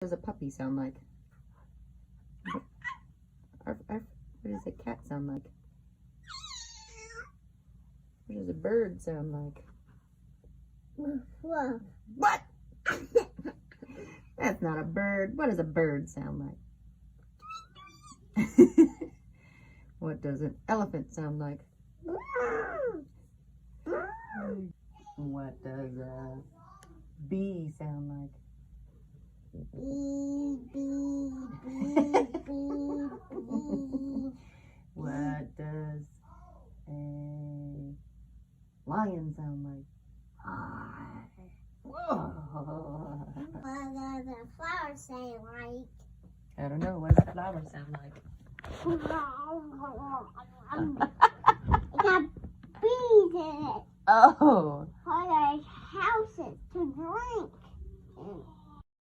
What does a puppy sound like? What does a cat sound like? What does a bird sound like? What? That's not a bird. What does a bird sound like? What does an elephant sound like? What does a bee sound like? Bee, bee, bee, bee, bee. What does a lion sound like? Whoa. What does a flower say like? I don't know. What does a flower sound like? It got bees in it. Oh. For their houses to drink in.